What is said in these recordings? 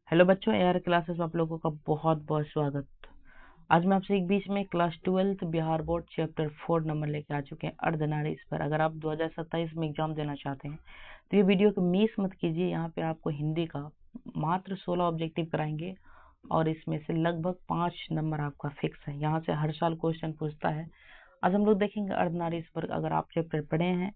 Hello बच्चों, AR classes में आप लोगों का बहुत बहुत स्वागत। आज मैं आपसे एक बीच में class 12th Bihar board chapter 4 number लेके आ चुके हैं अर्धनारी। इस पर अगर आप 2027 में एग्जाम देना चाहते हैं तो ये वीडियो को मिस मत कीजिए। यहाँ पे आपको हिंदी का मात्र 16 ऑब्जेक्टिव कराएंगे और इसमें से लगभग 5 नंबर आपका फिक्स है। यहाँ से हर साल क्वेश्चन पूछता है। आज हम लोग देखेंगे अर्धनारी। इस पर अगर आप चैप्टर पढ़े हैं,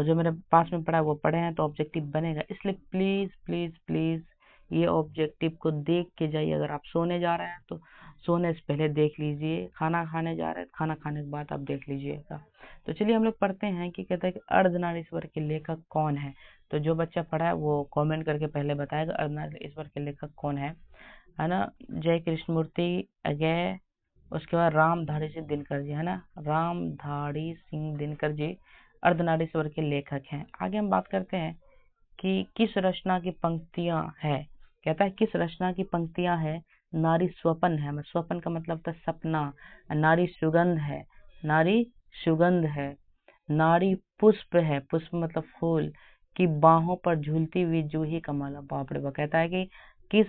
जो मेरे पास में पढ़ा है वो पढ़े हैं, तो ऑब्जेक्टिव बनेगा। इसलिए प्लीज प्लीज प्लीज ये ऑब्जेक्टिव को देख के जाइए। अगर आप सोने जा रहे हैं तो सोने से पहले देख लीजिए, खाना खाने जा रहे हैं खाना खाने के बाद आप देख लीजिएगा। तो चलिए हम लोग पढ़ते हैं कि कहता है कि अर्धनारीश्वर के लेखक कौन है। तो जो बच्चा पढ़ा है वो कमेंट करके पहले बताएगा अर्धनारीश्वर के लेखक कौन है ना। जय कृष्णमूर्ति अजय, उसके बाद रामधारी सिंह दिनकर जी, है ना। रामधारी सिंह दिनकर जी अर्धनारीश्वर के लेखक हैं। आगे हम बात करते हैं कि किस रचना की पंक्तियां है। कहता है किस रचना की पंक्तियां है। नारी स्वपन है, स्वपन का मतलब था सपना। नारी सुगंध है, नारी सुगंध है। नारी पुष्प है, पुष्प मतलब फूल की बाहों पर झूलती हुई जूही का माला। बाप रे बाप। कहता है कि किस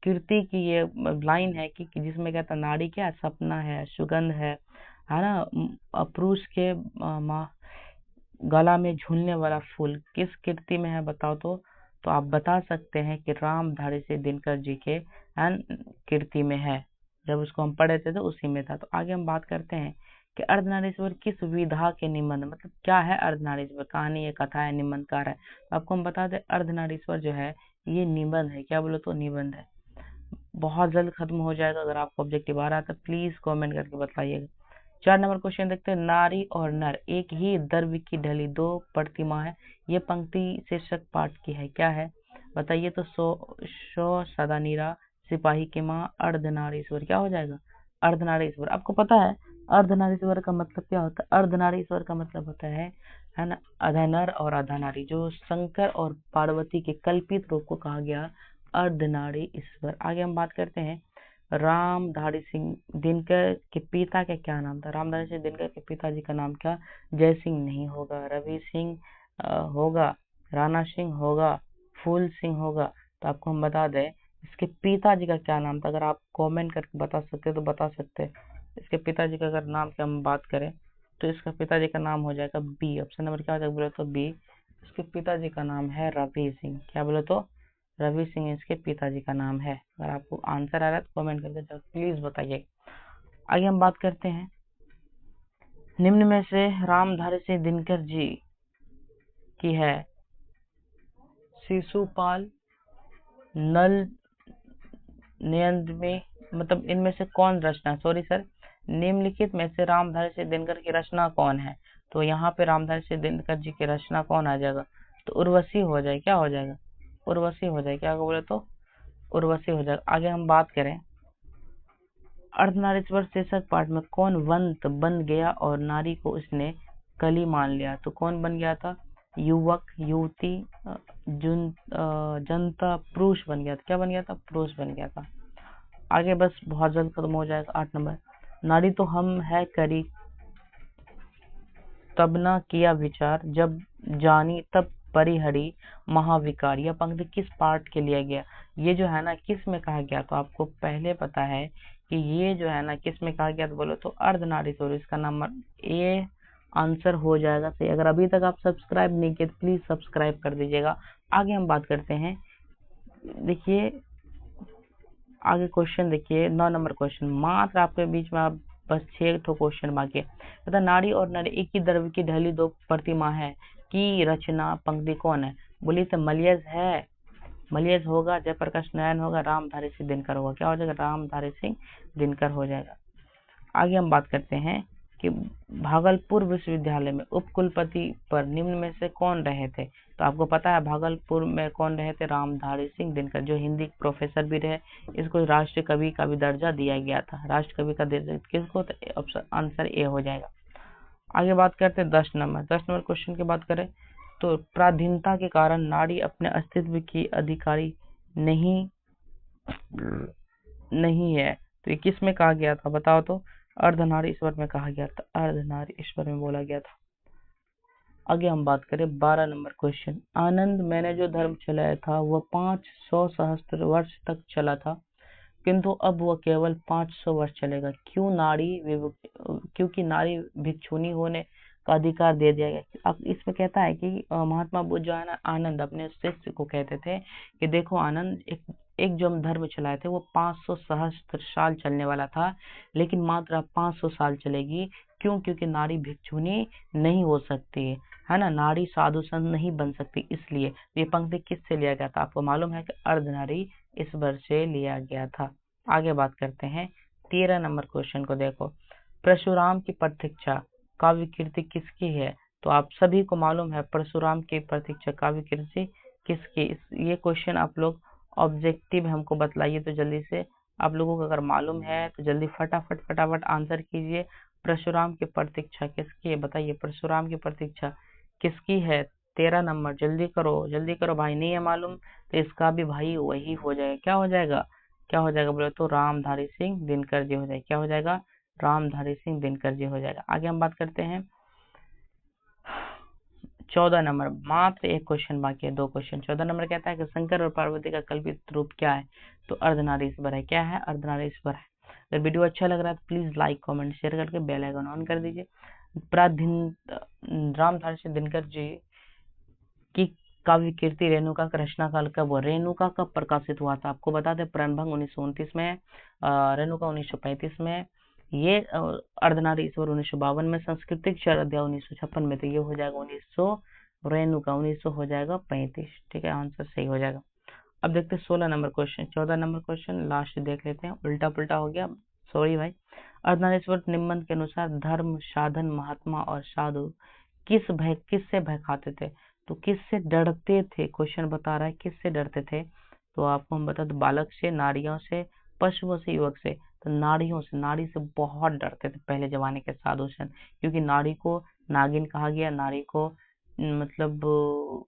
कीर्ति की ये लाइन है कि जिसमें कहता नारी क्या सपना है, सुगंध है ना। पुरुष के गला में झूलने वाला फूल किस कीर्ति में है बताओ तो आप बता सकते हैं कि रामधारी सिंह दिनकर जी के कीर्ति में है। जब उसको हम पढ़े थे तो उसी में था। तो आगे हम बात करते हैं कि अर्धनारीश्वर किस विधा के निबंध, मतलब क्या है अर्धनारीश्वर। कहानी है, कथा है, निबंधकार है। तो आपको हम बता दें अर्धनारीश्वर जो है ये निबंध है। क्या बोलो तो निबंध है। बहुत जल्द खत्म हो जाएगा। अगर आपको ऑब्जेक्टिव आ रहा है तो प्लीज कमेंट करके बताइएगा। 4 नंबर क्वेश्चन देखते हैं। नारी और नर एक ही द्रव्य की ढली दो प्रतिमा है। ये पंक्ति शीर्षक पाठ की है, क्या है बताइए तो। सो सदा नीरा सिपाही की माँ अर्धनारीश्वर। क्या हो जाएगा अर्धनारीश्वर। आपको पता है अर्धनारीश्वर का मतलब क्या होता है। अर्धनारीश्वर का मतलब होता है ना आधा नर और आधा नारी। जो शंकर और पार्वती के कल्पित रूप को कहा गया अर्धनारी ईश्वर। आगे हम बात करते हैं रामधारी सिंह दिनकर के पिता का क्या नाम था। रामधारी सिंह दिनकर के पिताजी का नाम क्या। जय सिंह नहीं होगा, रवि सिंह होगा, राणा सिंह होगा, फूल सिंह होगा। तो आपको हम बता दें इसके पिताजी का क्या नाम था। अगर आप कमेंट करके बता सकते तो बता सकते हैं। इसके पिताजी का अगर नाम की हम बात करें तो इसका पिताजी का नाम हो जाएगा बी। ऑप्शन नंबर क्या हो जाएगा बोले तो बी। इसके पिताजी का नाम है रवि सिंह। क्या बोले तो रवि सिंह इसके पिताजी का नाम है। अगर आपको आंसर आ रहा है तो कमेंट करके प्लीज बताइए। आगे हम बात करते हैं निम्न में से रामधारी सिंह दिनकर जी की है शिशुपाल नल नयन में, मतलब इनमें से कौन रचना, सॉरी सर, निम्नलिखित में से रामधारी सिंह दिनकर की रचना कौन है। तो यहाँ पे रामधारी सिंह दिनकर जी की रचना कौन आ जाएगा तो उर्वशी हो जाए। क्या हो जाएगा उर्वशी हो जाए। क्या बोले तो उर्वशी हो जाएगा। आगे हम बात करें अर्धनारीश्वर शीर्षक पाठ में कौन वंत बन गया और नारी को उसने कली मान लिया। तो कौन बन गया था युवक, युवती, जनता, पुरुष बन गया था। क्या बन गया था पुरुष बन गया था। आगे बस बहुत जल्द खत्म हो जाएगा। 8 नंबर नारी तो हम है करी तब ना किया विचार जब जानी तब परिहरी महाविकार। यह पंक्ति किस पार्ट के लिए गया, ये जो है ना किस में कहा गया। तो आपको पहले पता है कि ये जो है ना किस में कहा गया तो बोलो तो अर्धनारीश्वर। इसका नंबर ए आंसर हो जाएगा सही। अगर अभी तक आप सब्सक्राइब नहीं किए तो प्लीज सब्सक्राइब कर दीजिएगा। आगे हम बात करते हैं, देखिए आगे क्वेश्चन देखिए 9 नंबर क्वेश्चन। मात्र आपके बीच में आप बस 6 क्वेश्चन बाकी है। तथा नारी और नर एक ही द्रव्य की ढली दो प्रतिमा है की रचना पंक्ति कौन है। बोलिए तो मलयज है, मलयज होगा, जयप्रकाश नारायण होगा, रामधारी सिंह दिनकर होगा। क्या हो जाएगा रामधारी सिंह दिनकर हो जाएगा। आगे हम बात करते हैं कि भागलपुर विश्वविद्यालय में उपकुलपति पर निम्न में से कौन रहे थे। तो आपको पता है भागलपुर में कौन रहे थे रामधारी सिंह दिनकर, जो हिंदी प्रोफेसर भी रहे। इसको राष्ट्रीय कवि का भी दर्जा दिया गया था। राष्ट्र कवि का दर्जा किसको, तो आंसर ए हो जाएगा। आगे बात करते हैं 10 नंबर। 10 नंबर क्वेश्चन की बात करें तो पराधीनता के कारण नारी अपने अस्तित्व की अधिकारी नहीं है। तो ये किस में कहा गया था बताओ तो अर्धनारीश्वर में कहा गया था। अर्धनारीश्वर में बोला गया था। आगे हम बात करें 12 नंबर क्वेश्चन। आनंद, मैंने जो धर्म चलाया था वह 500 सहस्त्र वर्ष तक चला था, किंतु अब वह केवल 500 वर्ष चलेगा। क्योंकि नारी भिक्षुनी होने का अधिकार दे दिया गया। अब इसमें कहता है कि महात्मा बुद्ध जो है ना, आनंद अपने शिष्य को कहते थे कि देखो आनंद, एक जो हम धर्म चलाए थे वो 500 सहस्त्र साल चलने वाला था, लेकिन मात्र 500 साल चलेगी। क्यों? क्योंकि नारी भिक्षुनी नहीं हो सकती है ना, नारी साधु संत नहीं बन सकती, इसलिए। ये पंक्ति किससे लिया गया था? आपको मालूम है कि अर्धनारी इस वर्ष से लिया गया था। आगे बात करते हैं 13 नंबर क्वेश्चन को। देखो, परशुराम की प्रतीक्षा काव्य कीर्ति किसकी है? तो आप सभी को मालूम है परशुराम की प्रतीक्षा काव्य कीर्ति किसकी। ये क्वेश्चन आप लोग ऑब्जेक्टिव हमको बतलाइए तो जल्दी से। आप लोगों को अगर मालूम है तो जल्दी फटाफट आंसर कीजिए। परशुराम की प्रतीक्षा किसकी है? बताइए, परशुराम की प्रतीक्षा किसकी है? 13 नंबर, जल्दी करो भाई। नहीं है मालूम तो इसका भी भाई वही हो जाएगा। क्या हो जाएगा बोले तो रामधारी सिंह दिनकर जी हो जाएगा। क्या हो जाएगा? रामधारी सिंह दिनकर जी हो जाएगा। आगे हम बात करते हैं 14 नंबर। मात्र एक क्वेश्चन बाकी है, 2 क्वेश्चन। 14 नंबर कहता है कि शंकर और पार्वती का कल्पित रूप क्या है? तो अर्धनारीश्वर है। क्या है? अर्धनारीश्वर है। अगर वीडियो अच्छा लग रहा है तो प्लीज लाइक कमेंट शेयर करके बेल आइकन ऑन कर दीजिए। रामधारी सिंह दिनकर जी की काव्य कीर्ति रेणुका का रचना काल कब हुआ? रेणुका कब प्रकाशित हुआ था? आपको बता दें, प्रणभंग 1929 में, रेणुका 1935 में, ये अर्धनारीश्वर 1952 में, सांस्कृतिक शारदीय 1956 में। तो ये हो जाएगा 1900, रेणुका 1900 हो जाएगा 35। ठीक है, आंसर सही हो जाएगा। अब देखते हैं 16 number question. 14 number question last देख लेते हैं, उल्टा पुल्टा हो गया, सॉरी भाई। अर्धनारीश्वर निम्न के अनुसार धर्म, साधन, महात्मा और साधु किससे भय खाते थे? तो किससे डरते थे? क्वेश्चन बता रहा है किससे डरते थे। तो आपको हम बता दें, बालक से, नारियों से, पशुओं से, युवक से। तो नारियों से, नारी से बहुत डरते थे पहले जमाने के साधु संत, क्योंकि नारी को नागिन कहा गया, नारी को मतलब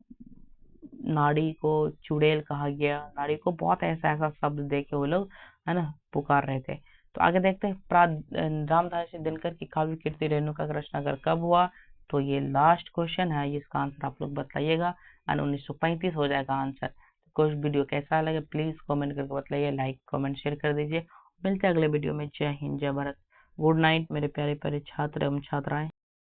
नाड़ी को चुड़ैल कहा गया, नाड़ी को बहुत ऐसा ऐसा शब्द दे के वो लोग है ना पुकार रहे थे। तो आगे देखते हैं रामधारी सिंह दिनकर की काव्य कीर्ति रेणुका का रचनाकार कब हुआ? तो ये लास्ट क्वेश्चन है, इसका आंसर आप लोग बताइएगा, एंड 1935 हो जाएगा आंसर। कुछ वीडियो कैसा लगे प्लीज कमेंट करके बताइए, लाइक कमेंट शेयर कर दीजिए। मिलते हैं अगले वीडियो में। जय हिंद, जय भारत, गुड नाइट मेरे प्यारे प्यारे छात्र एवं छात्राएं।